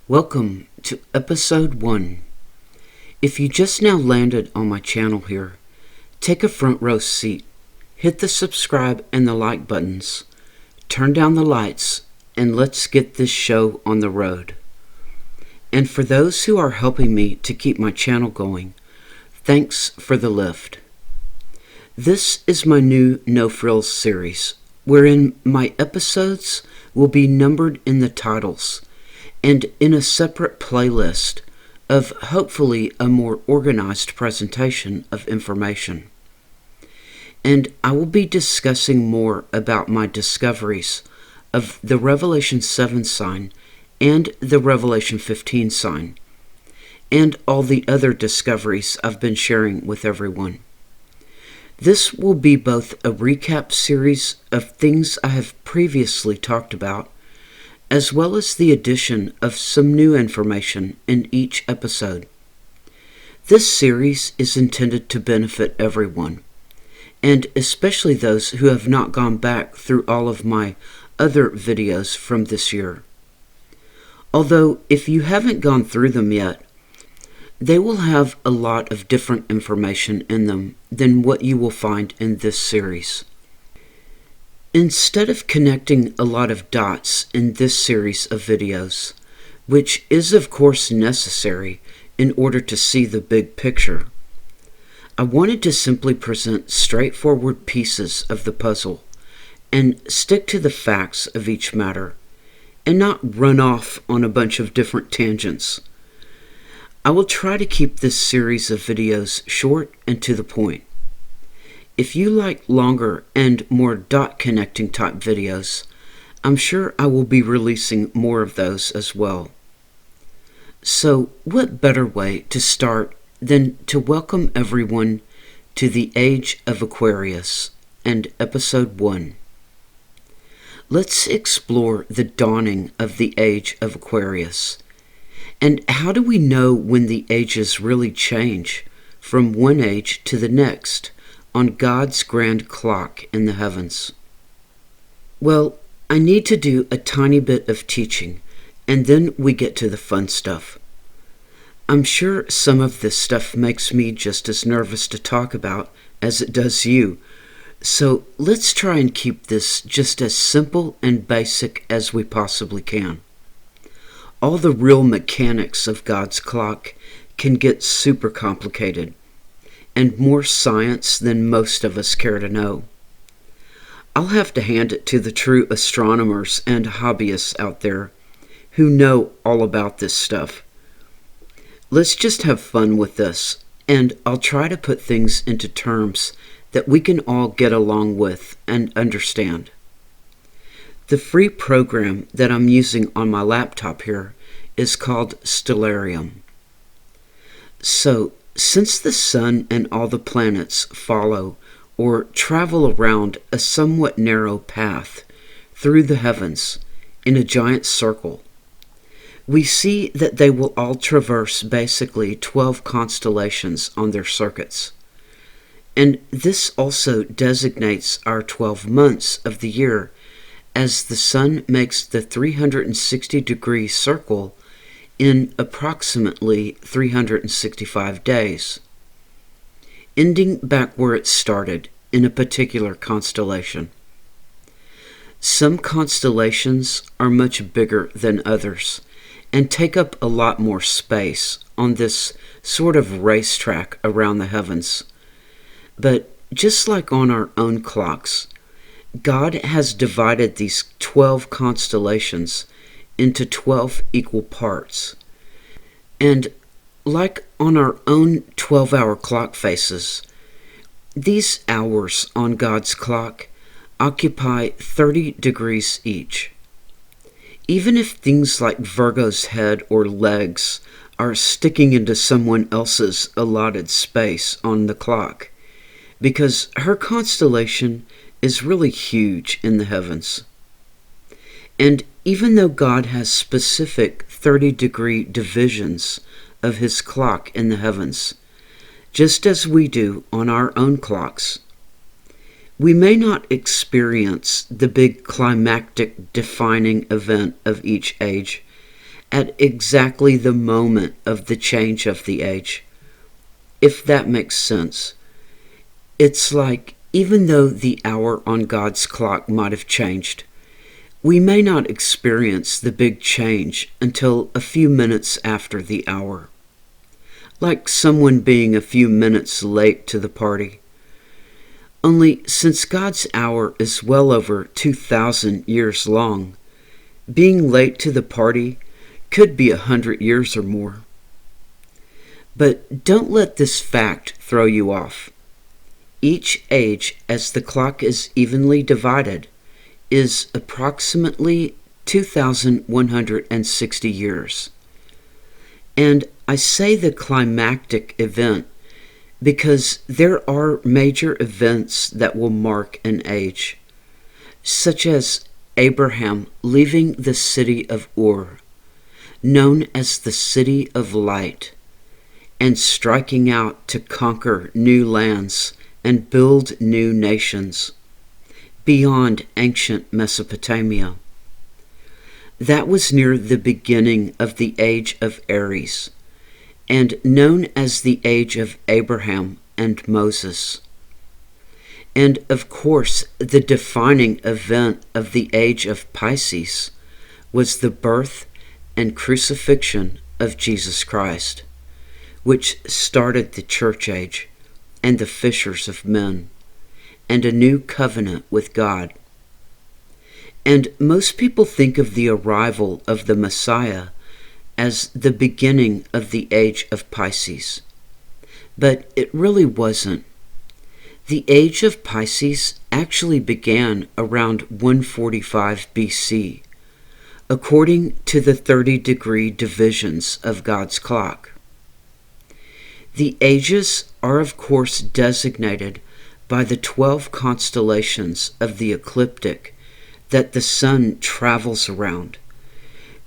Welcome to episode 1. If you just now landed on my channel here, take a front row seat, hit the subscribe and the like buttons, turn down the lights, and let's get this show on the road. And for those who are helping me to keep my channel going, thanks for the lift. This is my new No Frills series, wherein my episodes will be numbered in the titles and in a separate playlist of hopefully a more organized presentation of information. And I will be discussing more about my discoveries of the Revelation 7 sign and the Revelation 15 sign, and all the other discoveries I've been sharing with everyone. This will be both a recap series of things I have previously talked about, as well as the addition of some new information in each episode. This series is intended to benefit everyone, and especially those who have not gone back through all of my other videos from this year. Although, if you haven't gone through them yet, they will have a lot of different information in them than what you will find in this series. Instead of connecting a lot of dots in this series of videos, which is of course necessary in order to see the big picture, I wanted to simply present straightforward pieces of the puzzle and stick to the facts of each matter and not run off on a bunch of different tangents. I will try to keep this series of videos short and to the point. If you like longer and more dot connecting type videos, I'm sure I will be releasing more of those as well. So what better way to start than to welcome everyone to the Age of Aquarius and episode 1. Let's explore the dawning of the Age of Aquarius. And how do we know when the ages really change from one age to the next on God's grand clock in the heavens? Well, I need to do a tiny bit of teaching, and then we get to the fun stuff. I'm sure some of this stuff makes me just as nervous to talk about as it does you, so let's try and keep this just as simple and basic as we possibly can. All the real mechanics of God's clock can get super complicated, and more science than most of us care to know. I'll have to hand it to the true astronomers and hobbyists out there who know all about this stuff. Let's just have fun with this, and I'll try to put things into terms that we can all get along with and understand. The free program that I'm using on my laptop here is called Stellarium. So, since the sun and all the planets follow or travel around a somewhat narrow path through the heavens in a giant circle, we see that they will all traverse basically 12 constellations on their circuits. And this also designates our 12 months of the year, as the sun makes the 360-degree circle in approximately 365 days, ending back where it started in a particular constellation. Some constellations are much bigger than others and take up a lot more space on this sort of racetrack around the heavens. But just like on our own clocks, God has divided these 12 constellations into 12 equal parts. And like on our own 12-hour clock faces, these hours on God's clock occupy 30 degrees each. Even if things like Virgo's head or legs are sticking into someone else's allotted space on the clock, because her constellation is really huge in the heavens. And even though God has specific 30-degree divisions of his clock in the heavens, just as we do on our own clocks, we may not experience the big climactic defining event of each age at exactly the moment of the change of the age, if that makes sense. It's like, even though the hour on God's clock might have changed, we may not experience the big change until a few minutes after the hour. Like someone being a few minutes late to the party. Only since God's hour is well over 2,000 years long, being late to the party could be 100 years or more. But don't let this fact throw you off. Each age, as the clock is evenly divided, is approximately 2,160 years. And I say the climactic event because there are major events that will mark an age, such as Abraham leaving the city of Ur, known as the City of Light, and striking out to conquer new lands and build new nations beyond ancient Mesopotamia. That was near the beginning of the age of Aries, and known as the age of Abraham and Moses. And of course, the defining event of the age of Pisces was the birth and crucifixion of Jesus Christ, which started the church age and the fishers of men, and a new covenant with God. And most people think of the arrival of the Messiah as the beginning of the age of Pisces. But it really wasn't. The age of Pisces actually began around 145 BC, according to the 30-degree divisions of God's clock. The ages are of course designated by the 12 constellations of the ecliptic that the sun travels around,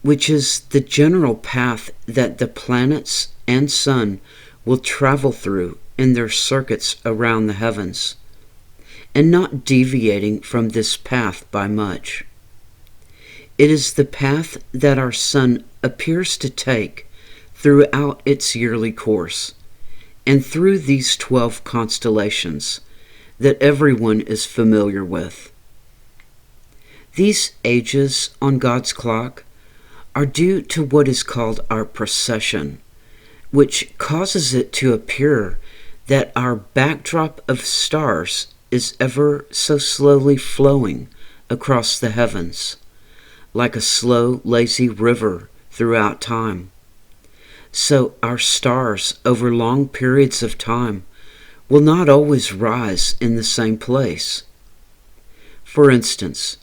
which is the general path that the planets and sun will travel through in their circuits around the heavens, and not deviating from this path by much. It is the path that our sun appears to take throughout its yearly course, and through these 12 constellations that everyone is familiar with. These ages on God's clock are due to what is called our precession, which causes it to appear that our backdrop of stars is ever so slowly flowing across the heavens, like a slow, lazy river throughout time. So our stars over long periods of time will not always rise in the same place. For instance,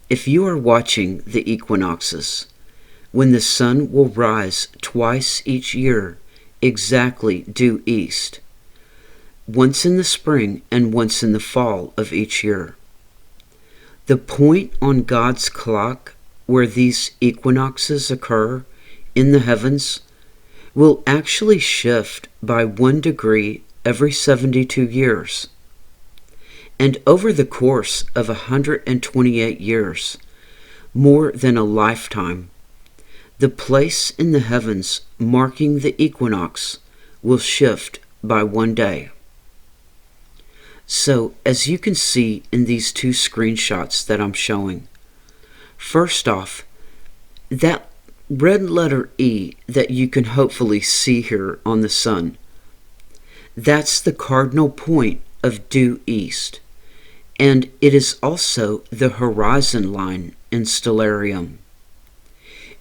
if you are watching the equinoxes, when the sun will rise twice each year exactly due east, once in the spring and once in the fall of each year. The point on God's clock where these equinoxes occur in the heavens will actually shift by 1 degree every 72 years. And over the course of 128 years, more than a lifetime, the place in the heavens marking the equinox will shift by 1 day. So, as you can see in these 2 screenshots that I'm showing, first off, that red letter E that you can hopefully see here on the sun, that's the cardinal point of due east, and it is also the horizon line in stellarium.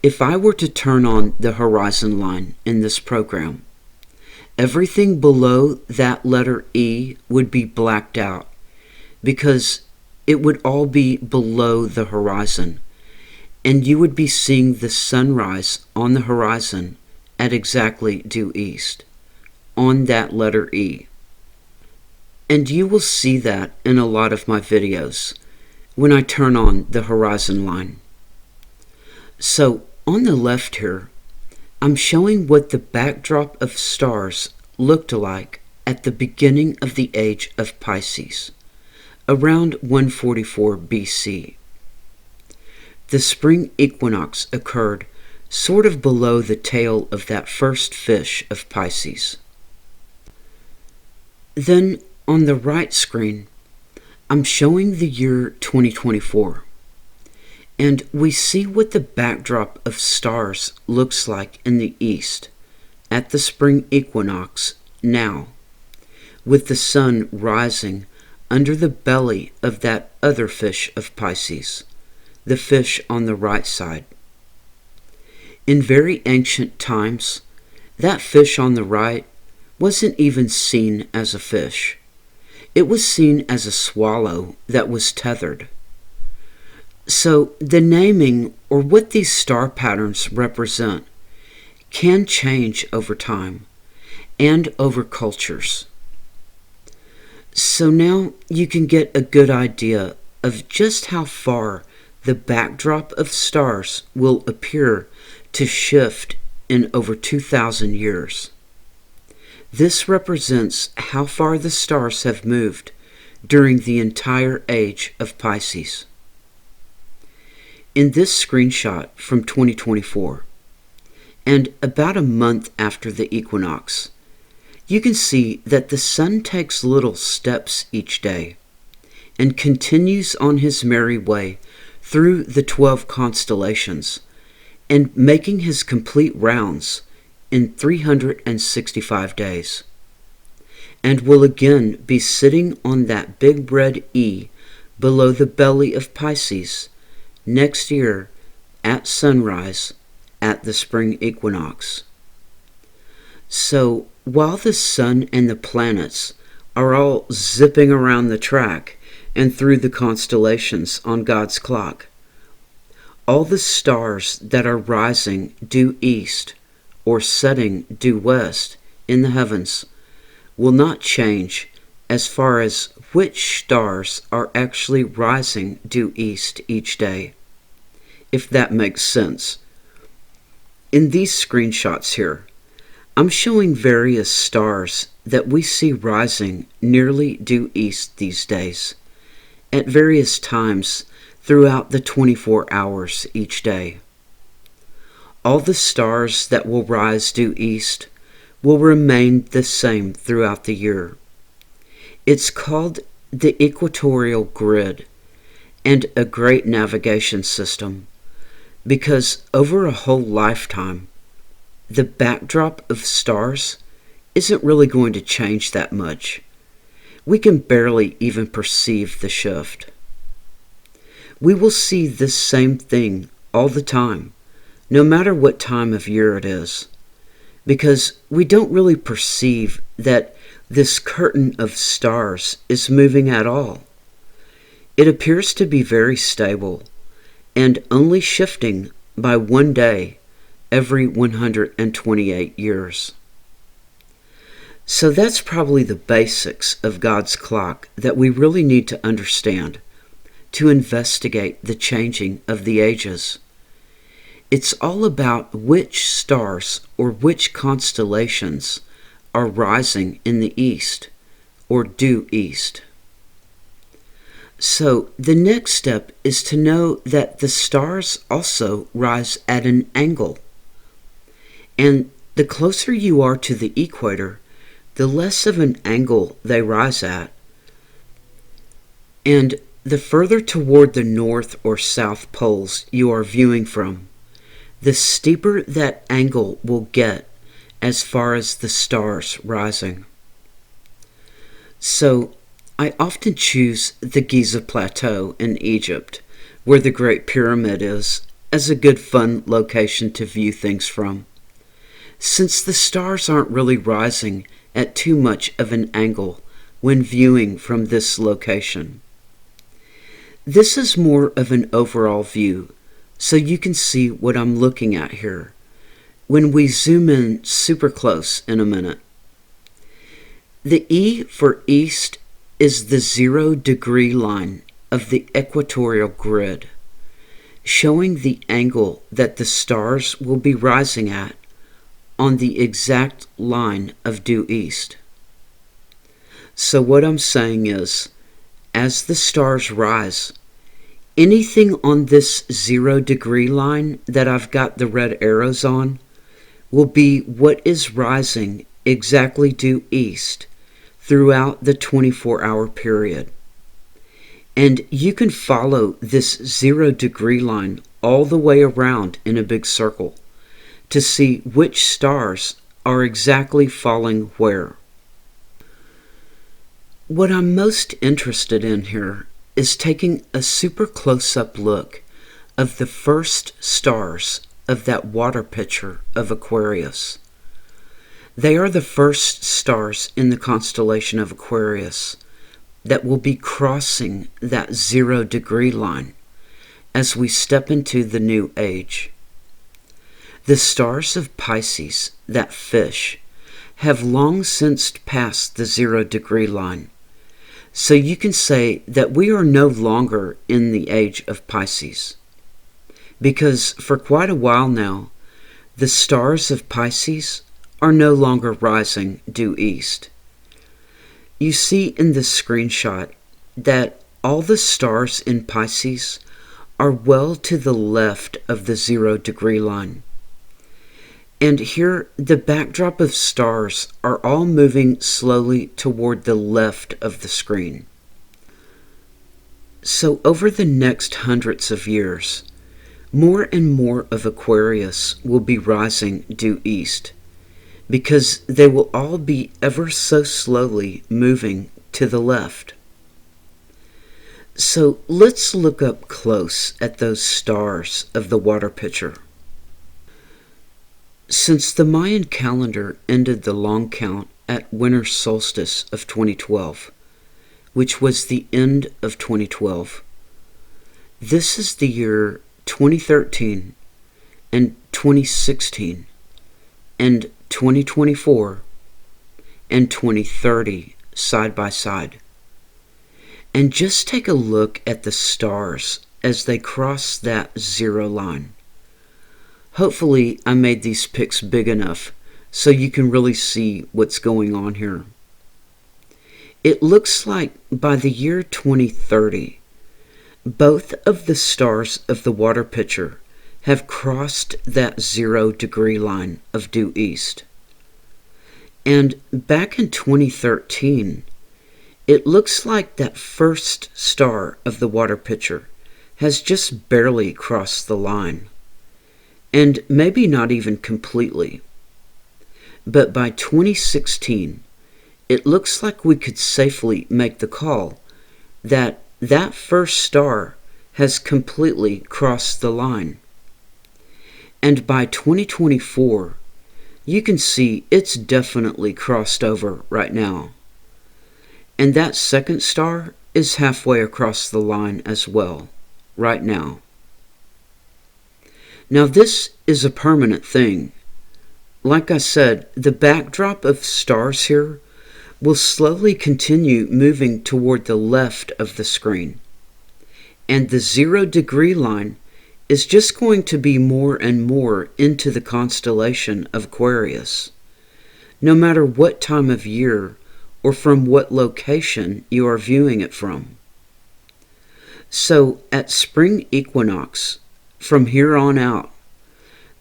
If I were to turn on the horizon line in this program, everything below that letter E would be blacked out because it would all be below the horizon, and you would be seeing the sunrise on the horizon at exactly due east, on that letter E. And you will see that in a lot of my videos when I turn on the horizon line. So on the left here, I'm showing what the backdrop of stars looked like at the beginning of the age of Pisces, around 144 BC. The spring equinox occurred sort of below the tail of that first fish of Pisces. Then on the right screen, I'm showing the year 2024, and we see what the backdrop of stars looks like in the east at the spring equinox now, with the sun rising under the belly of that other fish of Pisces, the fish on the right side. In very ancient times, that fish on the right wasn't even seen as a fish. It was seen as a swallow that was tethered. So the naming, or what these star patterns represent, can change over time and over cultures. So now you can get a good idea of just how far the backdrop of stars will appear to shift in over 2,000 years. This represents how far the stars have moved during the entire age of Pisces. In this screenshot from 2024, and about a month after the equinox, you can see that the sun takes little steps each day and continues on his merry way through the 12 constellations and making his complete rounds in 365 days, and will again be sitting on that big red E below the belly of Pisces next year at sunrise at the spring equinox. So while the sun and the planets are all zipping around the track and through the constellations on God's clock, all the stars that are rising due east or setting due west in the heavens will not change as far as which stars are actually rising due east each day, if that makes sense. In these screenshots here, I'm showing various stars that we see rising nearly due east these days, at various times throughout the 24 hours each day. All the stars that will rise due east will remain the same throughout the year. It's called the equatorial grid and a great navigation system because over a whole lifetime, the backdrop of stars isn't really going to change that much. We can barely even perceive the shift. We will see this same thing all the time, no matter what time of year it is, because we don't really perceive that this curtain of stars is moving at all. It appears to be very stable and only shifting by 1 day every 128 years. So that's probably the basics of God's clock that we really need to understand to investigate the changing of the ages. It's all about which stars or which constellations are rising in the east or due east. So the next step is to know that the stars also rise at an angle. And the closer you are to the equator, the less of an angle they rise at. And the further toward the north or south poles you are viewing from, the steeper that angle will get as far as the stars rising. So I often choose the Giza Plateau in Egypt, where the Great Pyramid is, as a good fun location to view things from, since the stars aren't really rising at too much of an angle when viewing from this location. This is more of an overall view, so you can see what I'm looking at here when we zoom in super close in a minute. The E for east is the 0-degree line of the equatorial grid, showing the angle that the stars will be rising at on the exact line of due east. So what I'm saying is, as the stars rise, Anything on this 0-degree line that I've got the red arrows on will be what is rising exactly due east throughout the 24-hour period. And you can follow this 0-degree line all the way around in a big circle to see which stars are exactly falling where. What I'm most interested in here is taking a super close-up look of the first stars of that water picture of Aquarius. They are the first stars in the constellation of Aquarius that will be crossing that 0-degree line as we step into the new age. The stars of Pisces, that fish, have long since passed the 0-degree line. So you can say that we are no longer in the age of Pisces, because for quite a while now, the stars of Pisces are no longer rising due east. You see in this screenshot that all the stars in Pisces are well to the left of the 0-degree line. And here, the backdrop of stars are all moving slowly toward the left of the screen. So over the next hundreds of years, more and more of Aquarius will be rising due east, because they will all be ever so slowly moving to the left. So let's look up close at those stars of the water picture. Since the Mayan calendar ended the long count at winter solstice of 2012, which was the end of 2012, this is the year 2013 and 2016 and 2024 and 2030 side by side. And just take a look at the stars as they cross that zero line. Hopefully I made these pics big enough so you can really see what's going on here. It looks like by the year 2030, both of the stars of the water picture have crossed that 0-degree line of due east. And back in 2013, it looks like that first star of the water picture has just barely crossed the line. And maybe not even completely. But by 2016, it looks like we could safely make the call that that first star has completely crossed the line. And by 2024, you can see it's definitely crossed over right now. And that second star is halfway across the line as well, right now. Now this is a permanent thing. Like I said, the backdrop of stars here will slowly continue moving toward the left of the screen. And the 0-degree line is just going to be more and more into the constellation of Aquarius, no matter what time of year or from what location you are viewing it from. So at spring equinox, from here on out,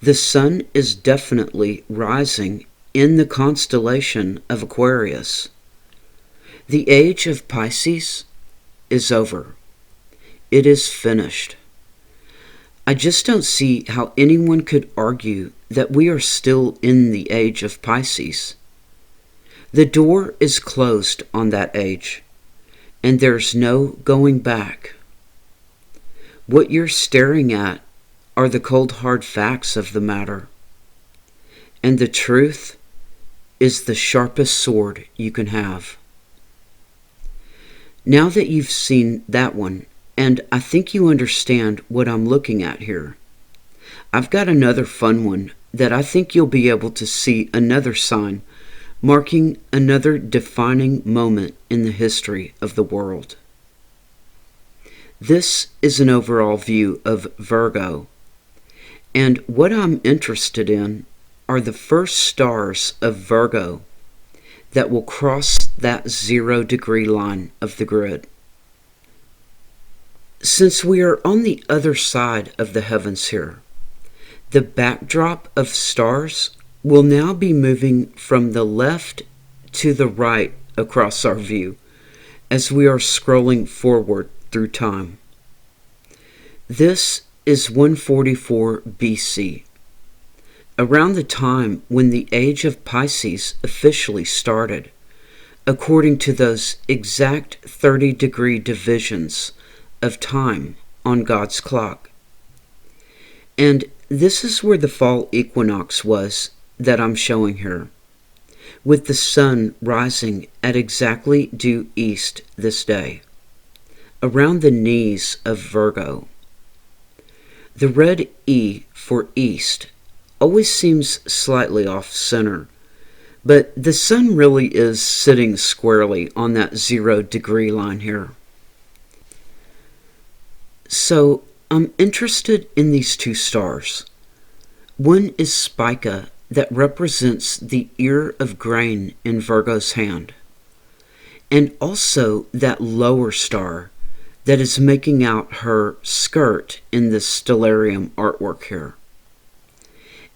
the sun is definitely rising in the constellation of Aquarius. The age of Pisces is over. It is finished. I just don't see how anyone could argue that we are still in the age of Pisces. The door is closed on that age, and there's no going back. What you're staring at are the cold hard facts of the matter. And the truth is the sharpest sword you can have. Now that you've seen that one, and I think you understand what I'm looking at here, I've got another fun one that I think you'll be able to see another sign marking another defining moment in the history of the world. This is an overall view of Virgo, and what I'm interested in are the first stars of Virgo that will cross that 0-degree line of the grid. Since we are on the other side of the heavens here, the backdrop of stars will now be moving from the left to the right across our view as we are scrolling forward through time. This is 144 BC, around the time when the age of Pisces officially started, according to those exact 30-degree divisions of time on God's clock. And this is where the fall equinox was that I'm showing here, with the sun rising at exactly due east this day, around the knees of Virgo. The red E for east always seems slightly off center, but the sun really is sitting squarely on that 0-degree line here. So I'm interested in these two stars. One is Spica, that represents the ear of grain in Virgo's hand, and also that lower star that is making out her skirt in the stellarium artwork here.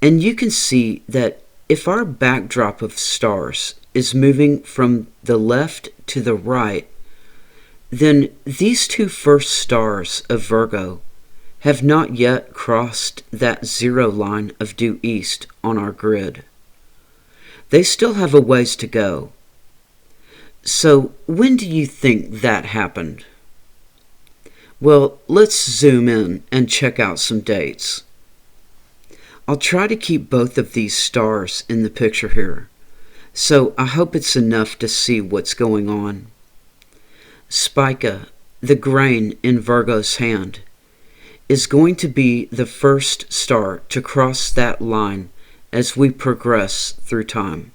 And you can see that if our backdrop of stars is moving from the left to the right, then these two first stars of Virgo have not yet crossed that 0 line of due east on our grid. They still have a ways to go. So when do you think that happened? Well, let's zoom in and check out some dates. I'll try to keep both of these stars in the picture here, so I hope it's enough to see what's going on. Spica, the grain in Virgo's hand, is going to be the first star to cross that line as we progress through time.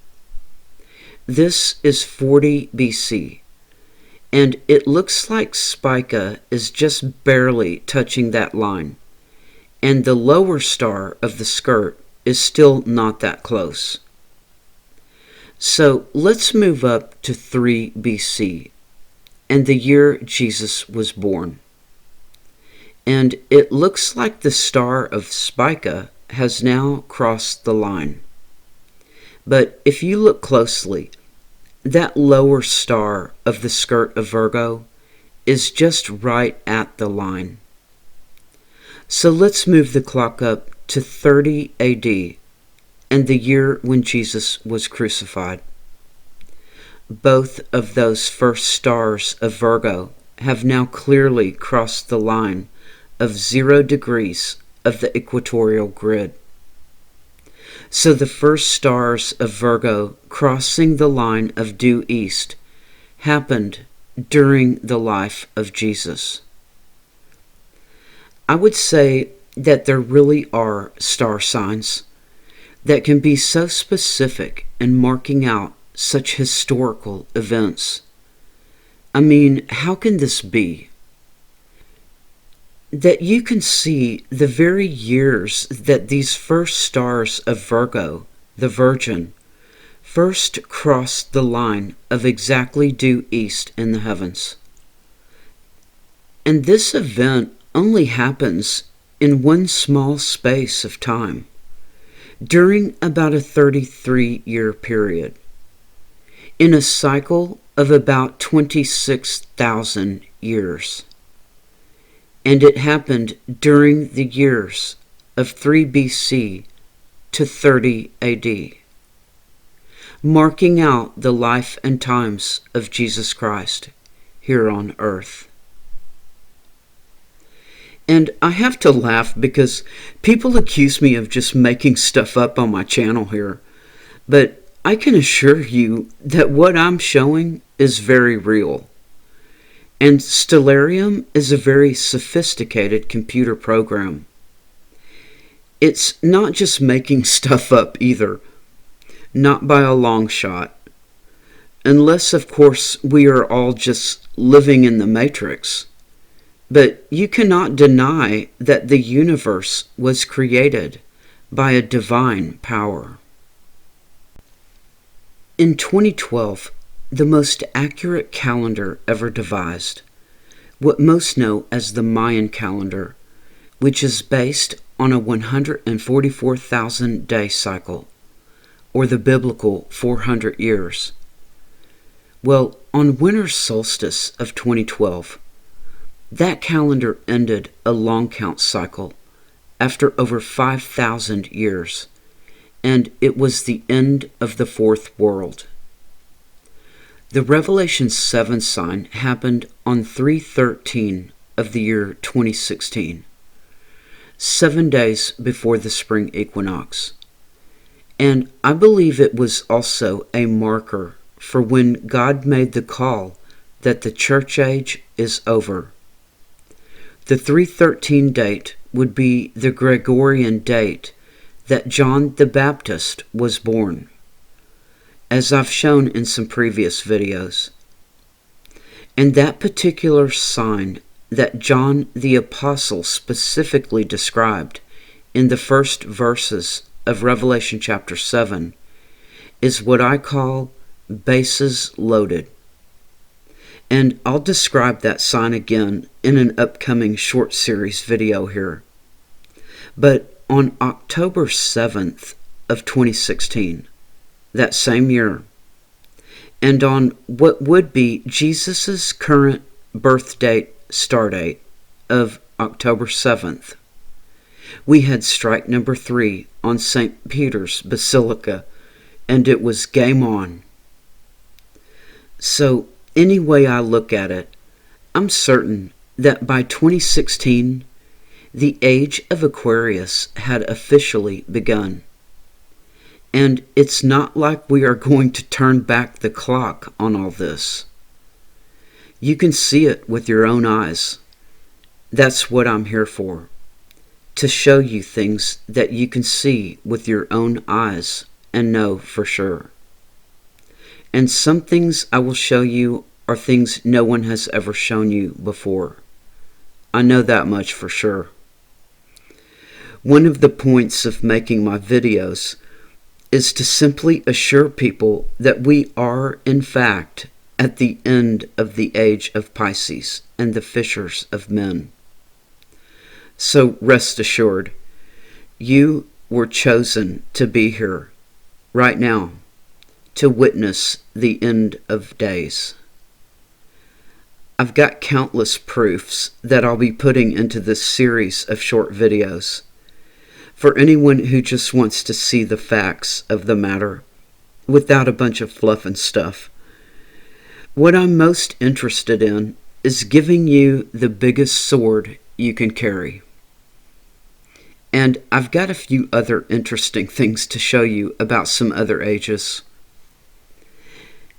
This is 40 BC, and it looks like Spica is just barely touching that line, and the lower star of the skirt is still not that close. So let's move up to 3 BC, and the year Jesus was born. And it looks like the star of Spica has now crossed the line. But if you look closely, that lower star of the skirt of Virgo is just right at the line. So let's move the clock up to 30 AD and the year when Jesus was crucified. Both of those first stars of Virgo have now clearly crossed the line of 0 degrees of the equatorial grid. So the first stars of Virgo crossing the line of due east happened during the life of Jesus. I would say that there really are star signs that can be so specific in marking out such historical events. I mean, how can this be? That you can see the very years that these first stars of Virgo, the Virgin, first crossed the line of exactly due east in the heavens. And this event only happens in one small space of time, during about a 33-year period, in a cycle of about 26,000 years. And it happened during the years of 3 BC to 30 AD, marking out the life and times of Jesus Christ here on earth. And I have to laugh because people accuse me of just making stuff up on my channel here, but I can assure you that what I'm showing is very real. And Stellarium is a very sophisticated computer program. It's not just making stuff up either, not by a long shot. Unless, of course, we are all just living in the Matrix. But you cannot deny that the universe was created by a divine power. In 2012, the most accurate calendar ever devised what most know as the Mayan calendar, which is based on a 144,000 day cycle, or the biblical 400 years. Well, on winter solstice of 2012, that calendar ended a long count cycle after over 5,000 years, and it was the end of the fourth world. The Revelation 7 sign happened on 3/13 of the year 2016, 7 days before the spring equinox. And I believe it was also a marker for when God made the call that the church age is over. The 3/13 date would be the Gregorian date that John the Baptist was born, as I've shown in some previous videos. And that particular sign that John the Apostle specifically described in the first verses of Revelation chapter 7 is what I call bases loaded. And I'll describe that sign again in an upcoming short series video here. But on October 7th of 2016, that same year, and on what would be Jesus' current birth date, star date of October 7th, we had strike number 3 on St. Peter's Basilica, and it was game on. So, any way I look at it, I'm certain that by 2016, the age of Aquarius had officially begun. And it's not like we are going to turn back the clock on all this. You can see it with your own eyes. That's what I'm here for, to show you things that you can see with your own eyes and know for sure. And some things I will show you are things no one has ever shown you before. I know that much for sure. One of the points of making my videos is to simply assure people that we are, in fact, at the end of the age of Pisces and the fishers of men. So rest assured, you were chosen to be here right now to witness the end of days. I've got countless proofs that I'll be putting into this series of short videos for anyone who just wants to see the facts of the matter without a bunch of fluff and stuff. What I'm most interested in is giving you the biggest sword you can carry. And I've got a few other interesting things to show you about some other ages.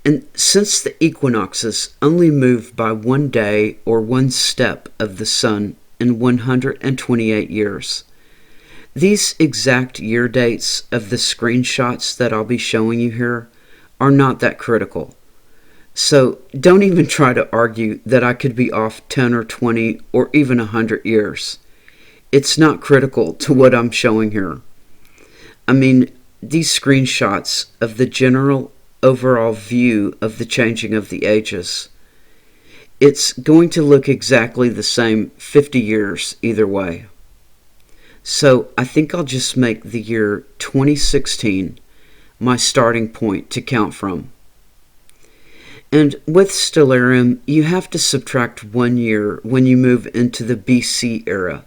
And since the equinoxes only move by 1 day or 1 step of the sun in 128 years, these exact year dates of the screenshots that I'll be showing you here are not that critical. So don't even try to argue that I could be off 10 or 20 or even 100 years. It's not critical to what I'm showing here. I mean, these screenshots of the general overall view of the changing of the ages, it's going to look exactly the same 50 years either way. So I think I'll just make the year 2016 my starting point to count from. And with Stellarium, you have to subtract 1 year when you move into the BC era,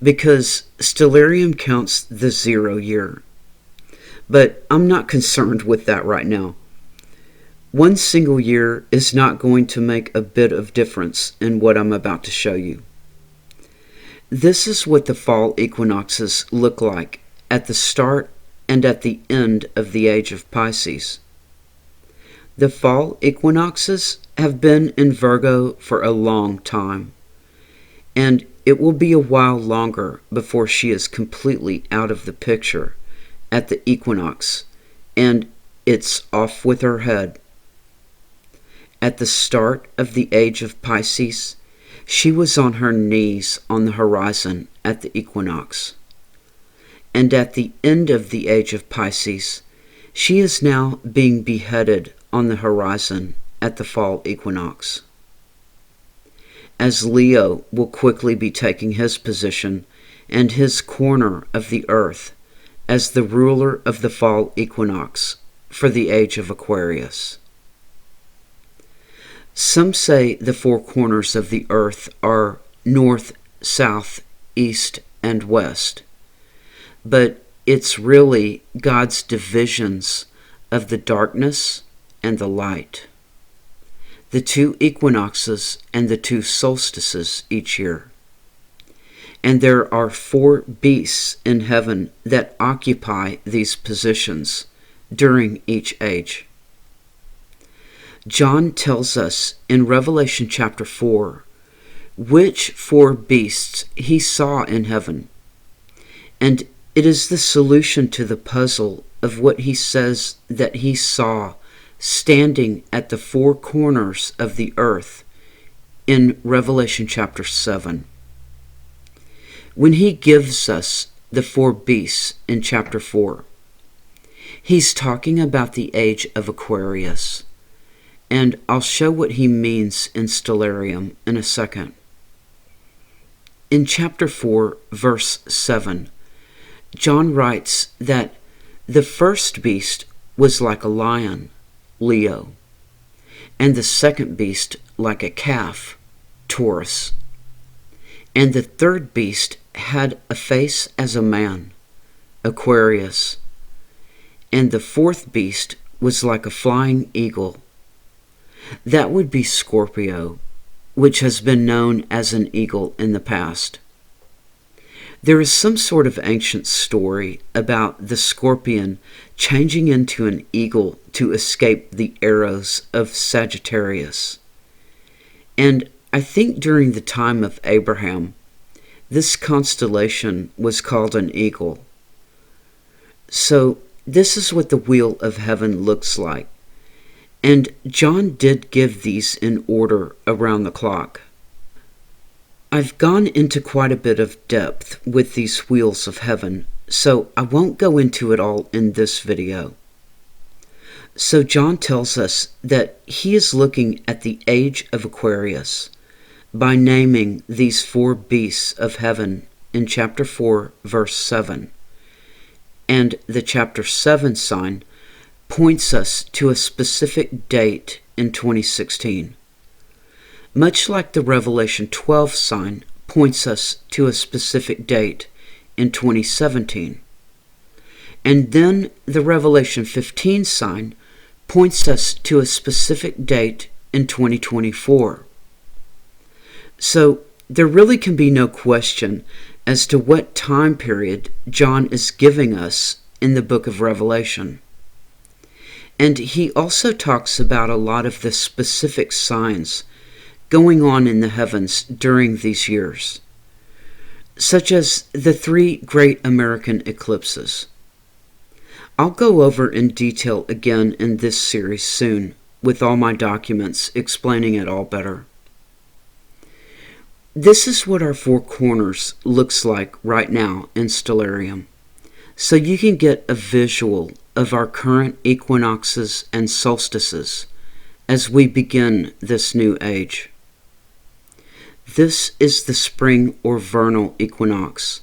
because Stellarium counts the 0 year. But I'm not concerned with that right now. 1 single year is not going to make a bit of difference in what I'm about to show you. This is what the fall equinoxes look like at the start and at the end of the age of Pisces. The fall equinoxes have been in Virgo for a long time, and it will be a while longer before she is completely out of the picture at the equinox, and it's off with her head. At the start of the age of Pisces, she was on her knees on the horizon at the equinox. And at the end of the age of Pisces, she is now being beheaded on the horizon at the fall equinox. as Leo will quickly be taking his position and his corner of the earth as the ruler of the fall equinox for the age of Aquarius. Some say the four corners of the earth are north, south, east, and west, but it's really God's divisions of the darkness and the light, the two equinoxes and the two solstices each year. And there are four beasts in heaven that occupy these positions during each age. John tells us in Revelation chapter 4 which four beasts he saw in heaven, and it is the solution to the puzzle of what he says that he saw standing at the four corners of the earth in Revelation chapter 7. When he gives us the four beasts in chapter 4, he's talking about the age of Aquarius, and I'll show what he means in Stellarium in a second. In chapter 4, verse 7, John writes that the first beast was like a lion, Leo, and the second beast like a calf, Taurus, and the third beast had a face as a man, Aquarius, and the fourth beast was like a flying eagle. That would be Scorpio, which has been known as an eagle in the past. There is some sort of ancient story about the scorpion changing into an eagle to escape the arrows of Sagittarius. And I think during the time of Abraham, this constellation was called an eagle. So this is what the wheel of heaven looks like. And John did give these in order around the clock. I've gone into quite a bit of depth with these wheels of heaven, so I won't go into it all in this video. So John tells us that he is looking at the age of Aquarius by naming these four beasts of heaven in chapter 4, verse 7. And the chapter 7 sign points us to a specific date in 2016. Much like the Revelation 12 sign points us to a specific date in 2017. And then the Revelation 15 sign points us to a specific date in 2024. So there really can be no question as to what time period John is giving us in the book of Revelation. And he also talks about a lot of the specific signs going on in the heavens during these years, such as the three great American eclipses. I'll go over in detail again in this series soon, with all my documents explaining it all better. This is what our four corners looks like right now in Stellarium, so you can get a visual of our current equinoxes and solstices as we begin this new age. This is the spring or vernal equinox,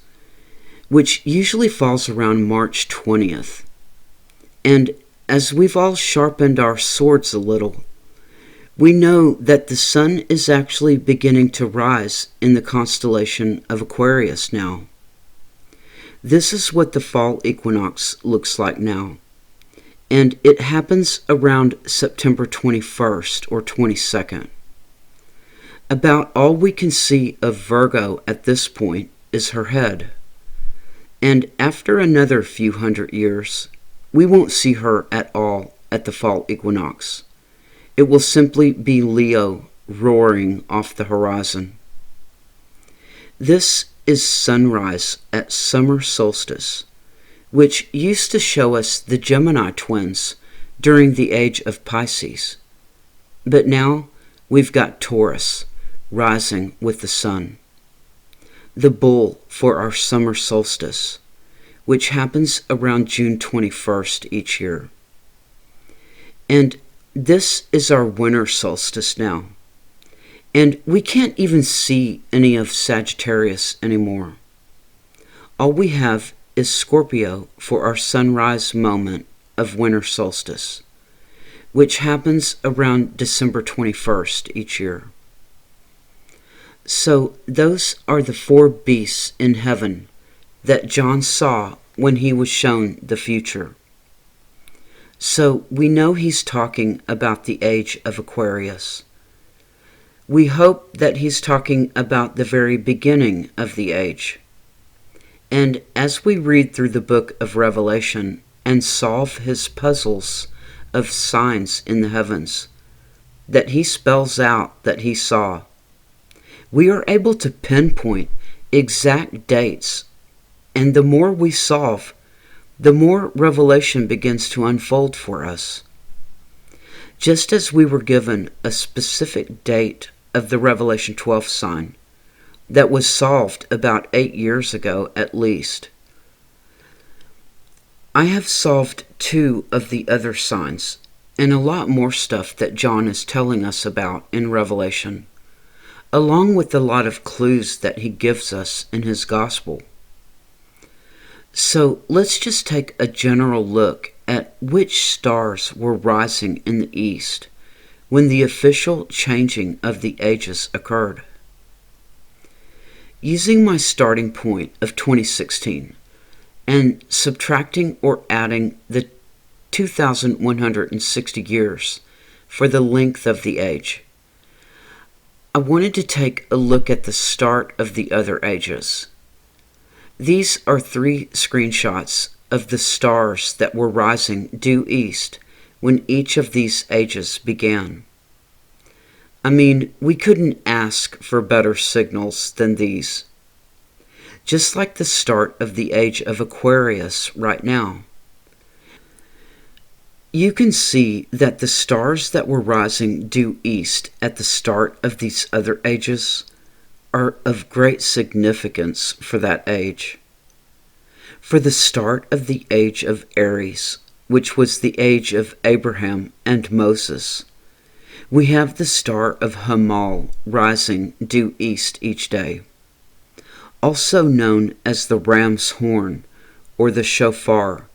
which usually falls around March 20th. And as we've all sharpened our swords a little, we know that the sun is actually beginning to rise in the constellation of Aquarius now. This is what the fall equinox looks like now, and it happens around September 21st or 22nd. About all we can see of Virgo at this point is her head, and after another few hundred years, we won't see her at all at the fall equinox. It will simply be Leo roaring off the horizon. This is sunrise at summer solstice, which used to show us the Gemini twins during the age of Pisces. But now we've got Taurus rising with the sun, the bull for our summer solstice, which happens around June 21st each year. And this is our winter solstice now, And we can't even see any of Sagittarius anymore. All we have is Scorpio for our sunrise moment of winter solstice, which happens around December 21st each year. So those are the four beasts in heaven that John saw when he was shown the future. So we know he's talking about the age of Aquarius. We hope that he's talking about the very beginning of the age. And as we read through the book of Revelation and solve his puzzles of signs in the heavens that he spells out that he saw, we are able to pinpoint exact dates. And the more we solve, the more revelation begins to unfold for us. Just as we were given a specific date of the Revelation 12 sign that was solved about 8 years ago at least, I have solved 2 of the other signs and a lot more stuff that John is telling us about in Revelation, along with a lot of clues that he gives us in his gospel. So let's just take a general look at which stars were rising in the east when the official changing of the ages occurred. Using my starting point of 2016 and subtracting or adding the 2,160 years for the length of the age, I wanted to take a look at the start of the other ages. These are 3 screenshots of the stars that were rising due east when each of these ages began. I mean, we couldn't ask for better signals than these. Just like the start of the age of Aquarius right now. You can see that the stars that were rising due east at the start of these other ages are of great significance for that age. For the start of the age of Aries, which was the age of Abraham and Moses, we have the star of Hamal rising due east each day, also known as the ram's horn or the shofar,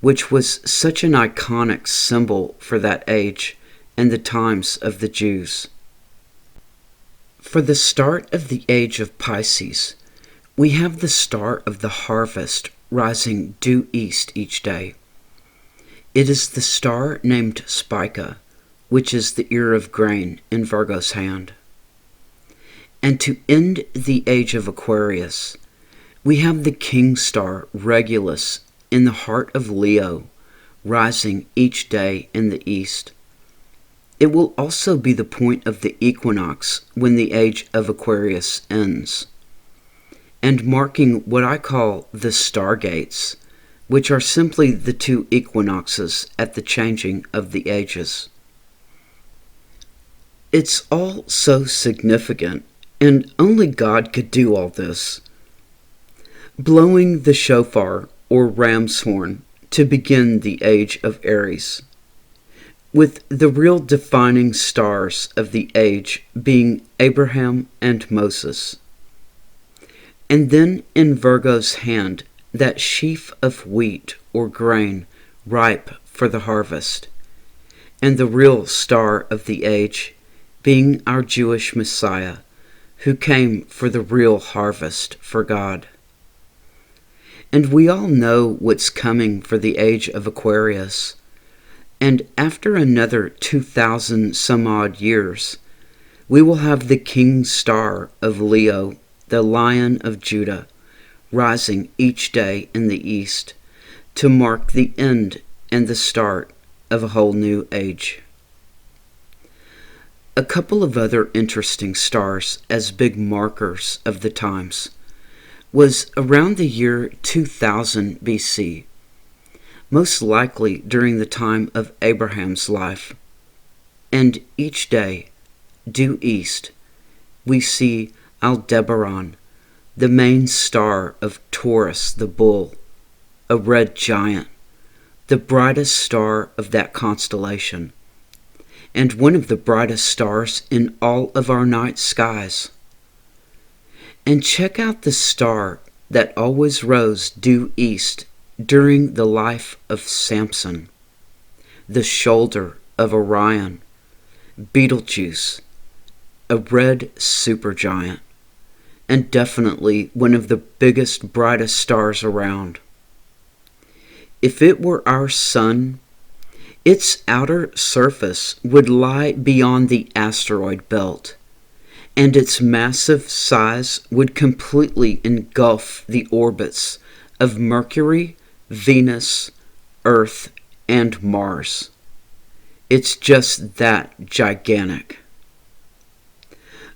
which was such an iconic symbol for that age and the times of the Jews. For the start of the age of Pisces, we have the star of the harvest rising due east each day. It is the star named Spica, which is the ear of grain in Virgo's hand. And to end the age of Aquarius, we have the king star Regulus in the heart of Leo, rising each day in the east. It will also be the point of the equinox when the age of Aquarius ends, and marking what I call the stargates, which are simply the 2 equinoxes at the changing of the ages. It's all so significant, and only God could do all this. Blowing the shofar or ram's horn to begin the age of Aries, with the real defining stars of the age being Abraham and Moses. And then in Virgo's hand, that sheaf of wheat or grain ripe for the harvest, and the real star of the age being our Jewish Messiah, who came for the real harvest for God. And we all know what's coming for the age of Aquarius. And after another 2,000 some odd years, we will have the king star of Leo, the Lion of Judah, rising each day in the east to mark the end and the start of a whole new age. A couple of other interesting stars as big markers of the times was around the year 2000 BC, most likely during the time of Abraham's life. And each day, due east, we see Aldebaran, the main star of Taurus the bull, a red giant, the brightest star of that constellation. and one of the brightest stars in all of our night skies. And check out the star that always rose due east during the life of Samson, the shoulder of Orion, Betelgeuse, a red supergiant, and definitely one of the biggest, brightest stars around. If it were our sun, its outer surface would lie beyond the asteroid belt, and its massive size would completely engulf the orbits of Mercury, Venus, Earth, and Mars. It's just that gigantic.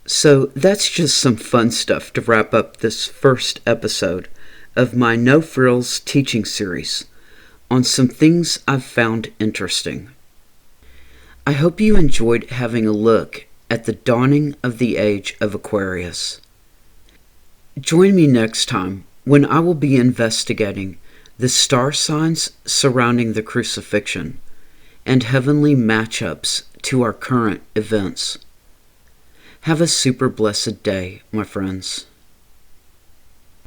So that's just some fun stuff to wrap up this first episode of my No Frills teaching series on some things I've found interesting. I hope you enjoyed having a look at the dawning of the age of Aquarius. Join me next time when I will be investigating the star signs surrounding the crucifixion and heavenly matchups to our current events. Have a super blessed day, my friends.